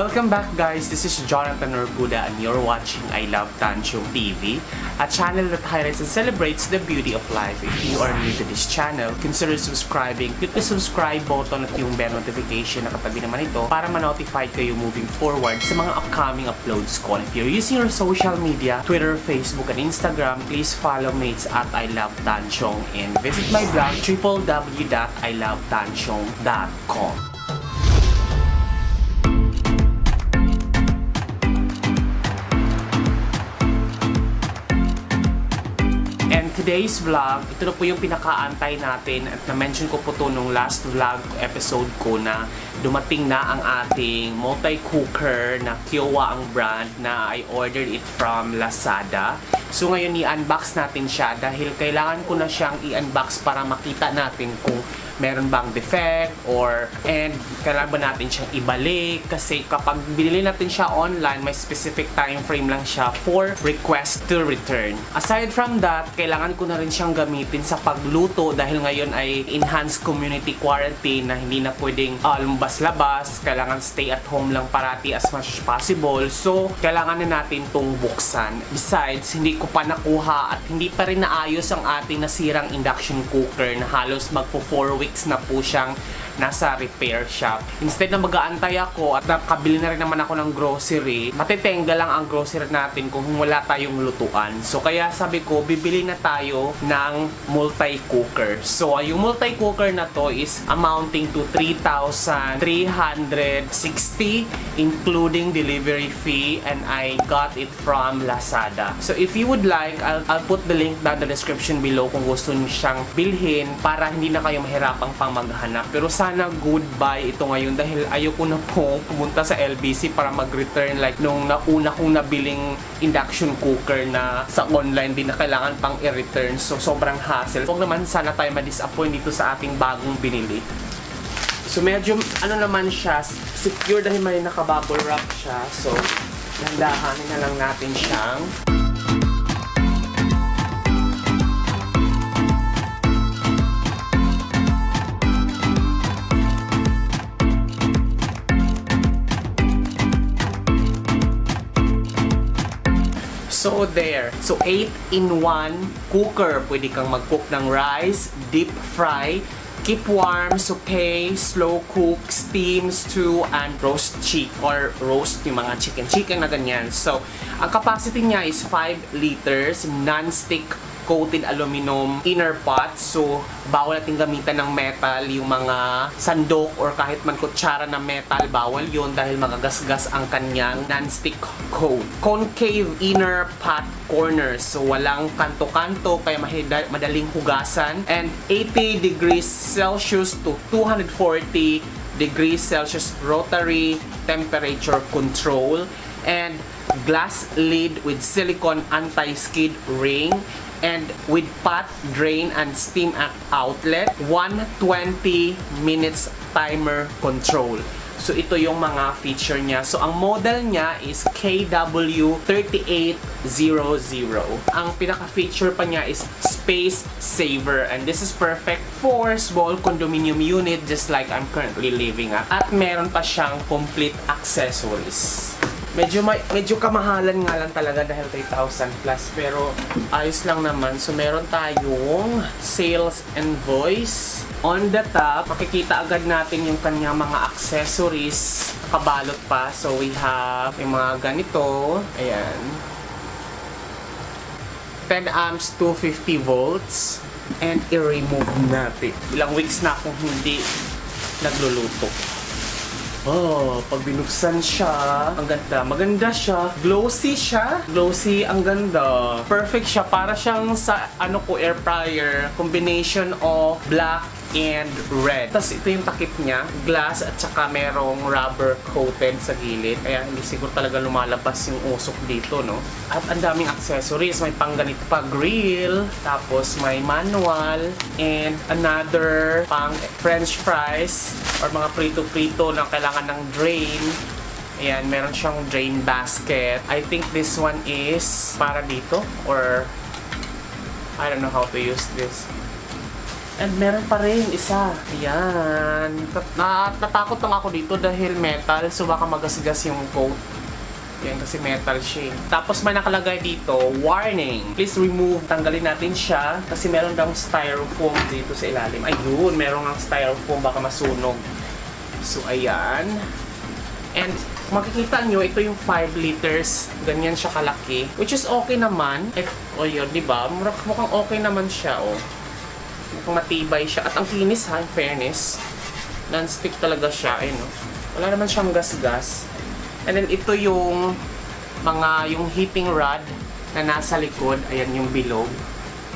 Welcome back guys, this is Jonathan Orbuda and you're watching I Love Tanchong TV, a channel that highlights and celebrates the beauty of life. If you are new to this channel, consider subscribing. Click the subscribe button at yung bell notification na katabi naman ito para ma-notify kayo moving forward sa mga upcoming uploads ko. If you're using your social media, Twitter, Facebook, and Instagram, please follow me at I Love Tanchong and visit my blog www.ilovetanchong.com. Today's vlog, ito na po yung pinakaantay natin at na-mention ko po to nung last vlog episode ko na dumating na ang ating multi-cooker na Kiowa ang brand na I ordered it from Lazada. So ngayon i-unbox natin siya dahil kailangan ko na siyang i-unbox para makita natin kung meron bang defect and kailangan ba natin siyang ibalik kasi kapag binili natin siya online, may specific time frame lang siya for request to return. Aside from that, kailangan ko na rin siyang gamitin sa pagluto dahil ngayon ay enhanced community quarantine na hindi na pwedeng lumabas-labas, kailangan stay at home lang parati as much as possible. So, kailangan na natin tong buksan. Besides, hindi ko pa nakuha at hindi pa rin naayos ang ating nasirang induction cooker na halos magpo 4 weeks na po siyang nasa repair shop. Instead na mag-aantay ako at nakabili na rin naman ako ng grocery, matitenga lang ang grocery natin kung wala tayong lutuan. So kaya sabi ko, bibili na tayo ng multi-cooker. So yung multi-cooker na to is amounting to 3,360 including delivery fee and I got it from Lazada. So if you would like, I'll put the link down in the description below kung gusto niyo siyang bilhin para hindi na kayo mahirapang pang maghanap. Pero sana goodbye ito ngayon dahil ayoko na po pumunta sa LBC para mag-return like nung nauna kong nabiling induction cooker na sa online din na kailangan pang i-return. So sobrang hassle. Huwag naman sana tayo ma-disappoint dito sa ating bagong binili. So medyo ano naman siya, secure dahil may naka-bubble wrap siya. So nandahanin na lang natin siyang so there. So 8-in-1 cooker. Pwede kang mag-cook ng rice, deep fry, keep warm, sauté, slow cook, steam, stew, and roast or roast yung mga chicken na ganyan. So ang capacity niya is 5 liters, non-stick coated aluminum inner pot. So bawal natin gamitan ng metal, yung mga sandok or kahit man kutsara na metal, bawal yun dahil magagasgas ang kanyang non-stick coat. Concave inner pot corners, so walang kanto-kanto kaya madaling hugasan, and 80 degrees Celsius to 240 degrees Celsius rotary temperature control, and glass lid with silicone anti-skid ring, and with pot, drain, and steam outlet, 120 minutes timer control. So ito yung mga feature niya. So ang model niya is KW3800. Ang pinaka-feature pa niya is space saver, and this is perfect for small condominium unit just like I'm currently living at. At meron pa siyang complete accessories. Medyo kamahalan nga lang talaga dahil 3,000 plus, pero ayos lang naman. So meron tayong sales invoice. On the top, makikita agad natin yung kanyang mga accessories, kabalot pa. So we have yung mga ganito, ayan, 10 amps, 250 volts, and i-remove natin. Ilang weeks na akong hindi nagluluto. Oh, pag binuksan siya, ang ganda. Maganda siya. Glossy siya. Glossy, ang ganda. Perfect siya. Para siyang sa, air fryer. Combination of black and red. Tapos ito yung takip niya. Glass at saka merong rubber coated sa gilid. Kaya hindi siguro talaga lumalabas yung usok dito, no? At ang daming accessories. May pang ganito pa grill. Tapos may manual. And another pang french fries or mga prito-prito na kailangan ng drain. Ayan, meron siyang drain basket. I think this one is para dito or I don't know how to use this. And meron pa rin isa. Ayan. Natakot lang ako dito dahil metal. So baka magasgas yung coat. Yan kasi metal siya. Tapos may nakalagay dito, warning. Please remove. Tanggalin natin siya. Kasi meron daw styrofoam dito sa ilalim. Ayun, meron ng styrofoam. Baka masunog. So ayan. And makikita nyo, ito yung 5 liters. Ganyan siya kalaki. Which is okay naman. O yun, diba? Mukhang okay naman siya, oh. Mukhang matibay siya. At ang kinis ha, in fairness. Non-stick talaga siya. Ayun, oh. Wala naman siyang gas-gas. And then ito yung yung heating rod na nasa likod. Ayan yung bilog.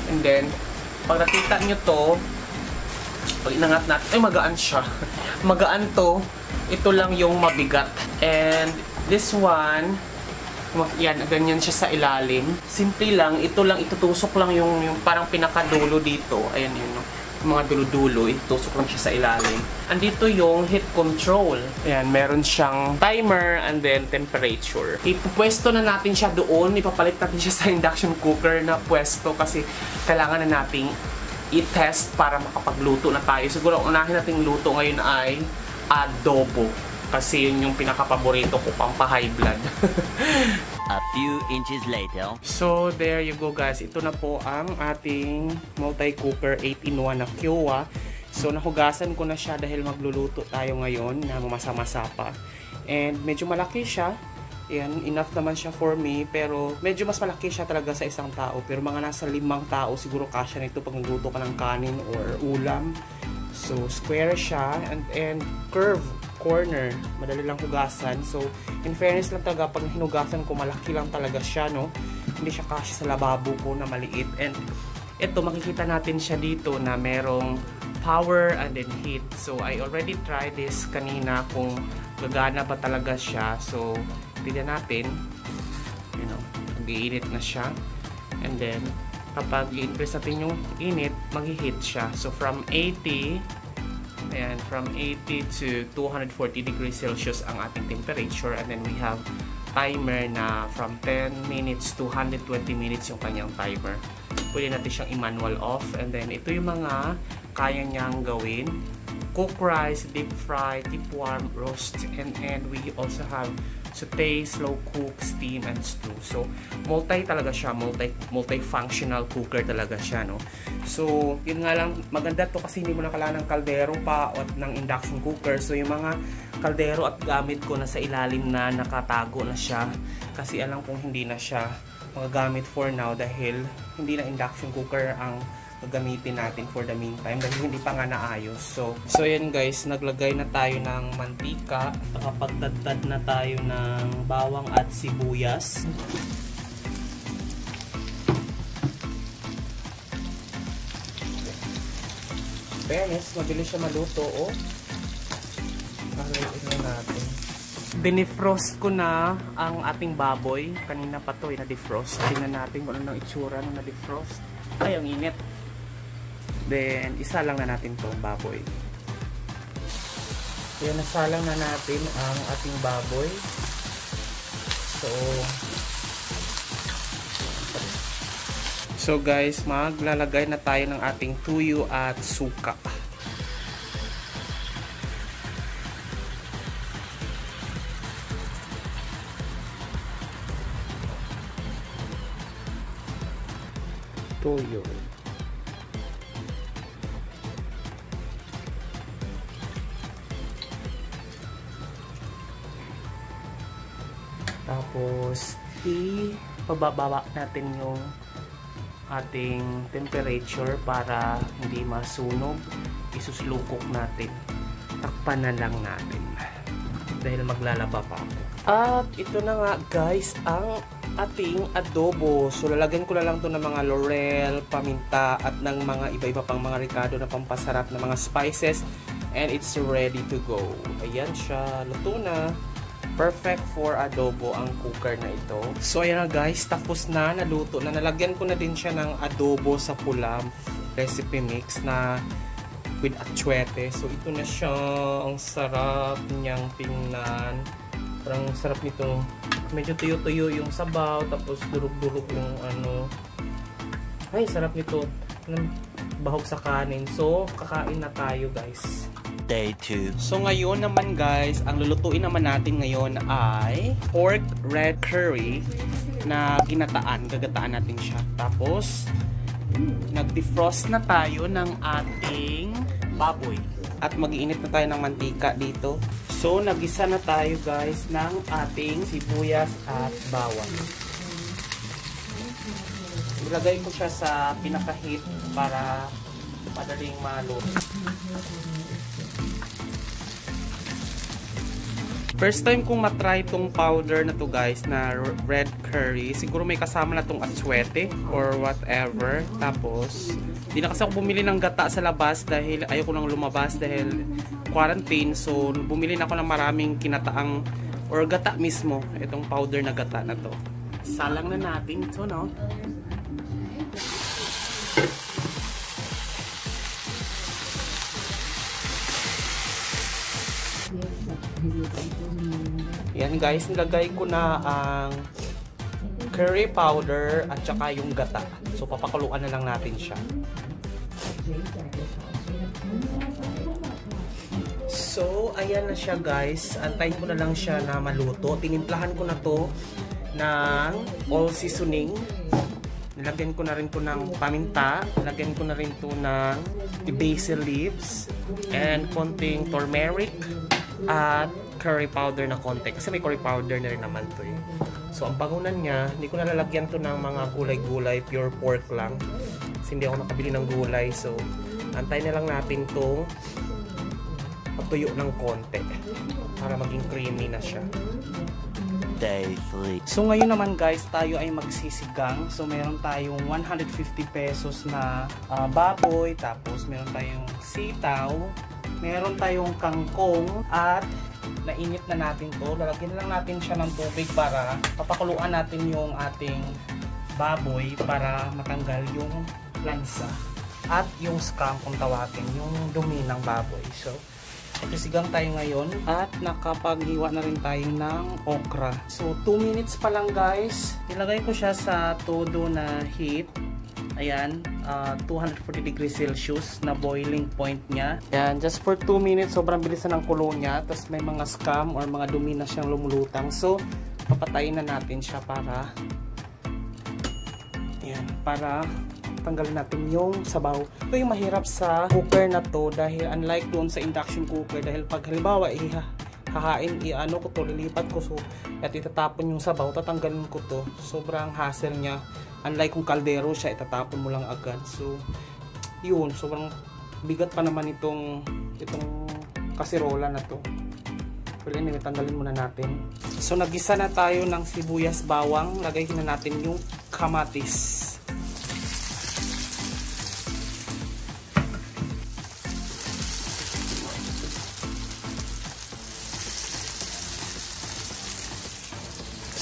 And then, pag nakita nyo to, pag inangat natin, ay magaan siya. Magaan to. Ito lang yung mabigat. And this one, yan, ganyan siya sa ilalim. Simple lang, ito lang, itutusok lang yung parang pinakadulo dito. Ayan yun, mga dulo-dulo, itutusok lang siya sa ilalim. Andito yung heat control. Ayan, meron siyang timer and then temperature. Ipupwesto na natin siya doon. Ipapalit natin siya sa induction cooker na pwesto kasi kailangan na nating i-test para makapagluto na tayo. Siguro, unahin nating luto ngayon ay adobo. Kasi yun yung pinaka-paborito ko, pampa-high blood. A few inches later. So, there you go guys. Ito na po ang ating multi-cooker 8-in-1 na Kiowa. So, nahugasan ko na siya dahil magluluto tayo ngayon na mamasa-masa pa. And medyo malaki siya. Ayan, enough naman siya for me. Pero medyo mas malaki siya talaga sa isang tao. Pero mga nasa 5 tao siguro kasya nito pag nagluto ka ng kanin or ulam. So, square siya and curve corner. Madali lang hugasan. So, in fairness lang talaga, pag hinugasan ko, malaki lang talaga siya, no? Hindi siya kasya sa lababo ko na maliit. And ito, makikita natin siya dito na merong power and then heat. So, I already tried this kanina kung gagana ba talaga siya. So, tignan natin. You know, nag-iinit na siya. And then, kapag i-increase natin yung init, mag-heat siya. So, from 80, ayan, from 80 to 240 degrees Celsius ang ating temperature. And then we have timer na from 10 minutes to 120 minutes yung kanyang timer. Pwede natin siyang i-manual off. And then ito yung mga kaya niyang gawin. Cook rice, deep fry, keep warm, roast. And we also have saute, slow cook, steam, and stew. So, multi talaga siya. Multi-functional cooker talaga siya, no? So, yun nga lang, maganda to kasi hindi mo na kailangan ng kaldero pa at ng induction cooker. So, yung mga kaldero at gamit ko na sa ilalim na nakatago na siya. Kasi alam kong hindi na siya magagamit for now dahil hindi na induction cooker ang gagamitin natin for the meantime dahil hindi pa nga naayos. So yan guys, naglagay na tayo ng mantika. Nakapagdadad na tayo ng bawang at sibuyas. Fairness, mabilis siya maluto, oh. Pakalain natin. Binifrost ko na ang ating baboy. Kanina pa to, na-defrost. Tingnan natin kung ano ng itsura nung na-defrost. Ay, ang init. Then, isa lang na natin itong baboy. Kaya nasalang na natin ang ating baboy. So guys, maglalagay na tayo ng ating tuyo at suka. Tuyo. Tapos, ipababa natin yung ating temperature para hindi masunog. Isuslukok natin. Takpan na lang natin. Dahil maglalaba pa ako. At ito na nga guys, ang ating adobo. So, lalagyan ko na lang to ng mga laurel, paminta, at ng mga iba-iba pang mga ricado na pampasarap na mga spices. And it's ready to go. Ayan siya. Luto na. Perfect for adobo ang cooker na ito. So ayan na guys, tapos na, naluto na. Nalagyan ko na din siya ng adobo sa pula recipe mix na with atsuete. So ito na siya. Ang sarap niyang tingnan. Parang sarap nito. Medyo tuyo-tuyo yung sabaw, tapos durug-durug yung ano. Ay, sarap nito. bahog sa kanin. So, kakain na tayo guys. Day 2. So ngayon naman guys, ang lulutuin naman natin ngayon ay pork red curry na ginataan. Gagataan natin siya. Tapos, nag-defrost na tayo ng ating baboy. At mag-iinit na tayo ng mantika dito. So, nagisa na tayo guys ng ating sibuyas at bawang. Ilagay ko siya sa pinaka-heat para madaling maluto. First time kong matry itong powder na to guys, na red curry. Siguro may kasama na itong aswete or whatever. Tapos, hindi na kasi ako bumili ng gata sa labas dahil ayoko nang lumabas dahil quarantine. So, bumili na ako ng maraming kinataang or gata mismo. Itong powder na gata na to. Salang na natin ito, no? Yan guys, nilagay ko na ang curry powder at saka yung gata. So papakuluan na lang natin siya. So ayan na siya guys. Antayin ko na lang siya na maluto. Tinimplahan ko na to ng all seasoning. Nilagyan ko na rin to ng paminta. Nilagyan ko na rin to ng basil leaves and konting turmeric at curry powder na konti. Kasi may curry powder na rin naman to eh. So, ang bangunan niya, hindi ko nalalagyan to ng mga gulay-gulay, pure pork lang. Kasi hindi ako nakabili ng gulay. So, antay na lang natin to patuyo ng konti para maging creamy na siya. Day 3. So, ngayon naman guys, tayo ay magsisigang. So, meron tayong 150 pesos na baboy. Tapos, meron tayong sitaw. Meron tayong kangkong at nainit na natin to. Lalagyan lang natin siya ng tubig para papakuluan natin yung ating baboy para matanggal yung lansa at yung scum kung tawagin, yung dumi ng baboy. So, sisigang tayo ngayon at nakapaghiwa na rin tayo ng okra. So, 2 minutes pa lang guys. Nilagay ko siya sa todo na heat. Ayan, 240 degrees Celsius na boiling point niya. Ayan, just for 2 minutes, sobrang bilis na ng kulo niya. Tapos may mga scum or mga dumi na siyang lumulutang. So, papatayin na natin siya para ayan, para tanggalin natin yung sabaw. Ito yung mahirap sa cooker na to dahil unlike doon sa induction cooker, dahil pag halimbawa hahain, i-ano ko to, lilipat ko so at itatapon yung sabaw, tatanggalin ko to. Sobrang hassle niya. Unlike kung kaldero siya, itatapon mo lang agad. So, yun. Sobrang bigat pa naman itong kasirola na to. Well, anyway, tanggalin muna natin. So, nagisa na tayo ng sibuyas bawang. Lagay na natin yung kamatis.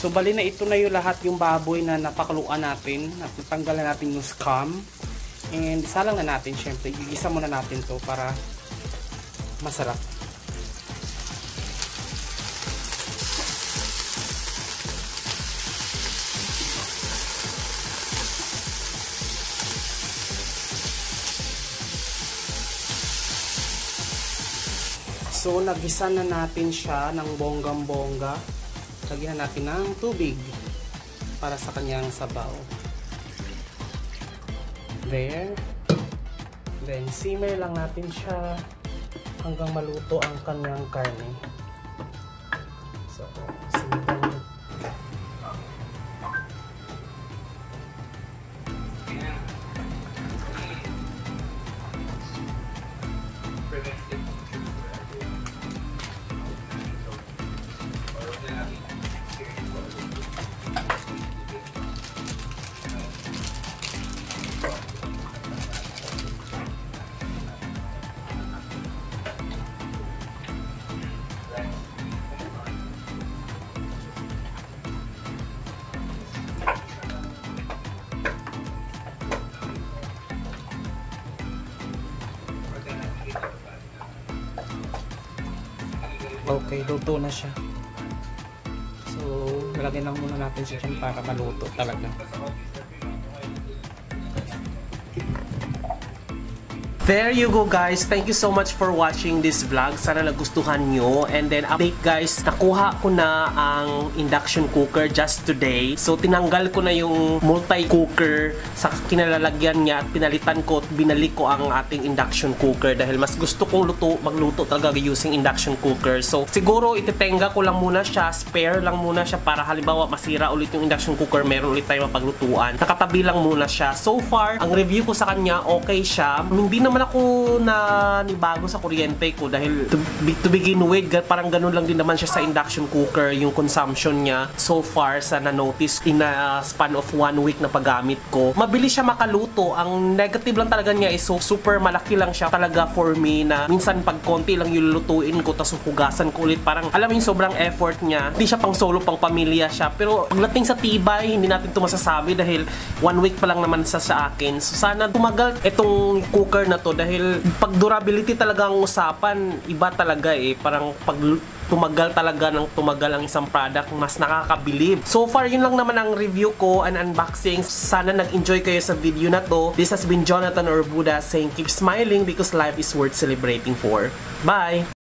So, bali na ito na yung lahat yung baboy na napakaluan natin. At natanggalan natin yung scum. And isalang na natin, syempre. Igisa muna natin to para masarap. So, nagisa na natin siya ng bonggang-bongga. Lagyan na natin ng tubig para sa kanyang sabaw. There. Then, simmer lang natin siya hanggang maluto ang kanyang karne. So, simmer. Okay, luto na siya. So, nalagyan lang muna natin siya dyan para maluto talaga. There you go guys. Thank you so much for watching this vlog. Sana nagustuhan nyo. And then update guys, nakuha ko na ang induction cooker just today. So tinanggal ko na yung multi-cooker sa kinalalagyan niya at pinalitan ko at binalik ko ang ating induction cooker dahil mas gusto kong magluto talaga using induction cooker. So siguro ititenga ko lang muna siya, spare lang muna siya para halimbawa masira ulit yung induction cooker, meron ulit tayo mapaglutuan. Nakatabi lang muna siya. So far, ang review ko sa kanya, okay siya. Hindi naman ako nibago sa kuryente ko dahil to begin with, parang ganun lang din naman siya sa induction cooker yung consumption niya so far sa na-notice in a span of 1 week na paggamit ko. Mabilis siya makaluto. Ang negative lang talaga niya is so super malaki lang siya talaga for me na minsan pag konti lang yung lutuin ko tapos hugasan ko ulit. Parang alam mo yung sobrang effort niya. Hindi siya pang solo, pang pamilya siya. Pero pagdating sa tibay, hindi natin ito masasabi dahil 1 week pa lang naman sa akin. So sana tumagal itong cooker na to dahil pag durability talaga ang usapan, iba talaga eh. Parang pag tumagal talaga ng tumagal ang isang product, mas nakakabilib. So far, yun lang naman ang review ko and unboxing. Sana nag-enjoy kayo sa video na to. This has been Jonathan Orbuda saying keep smiling because life is worth celebrating for. Bye!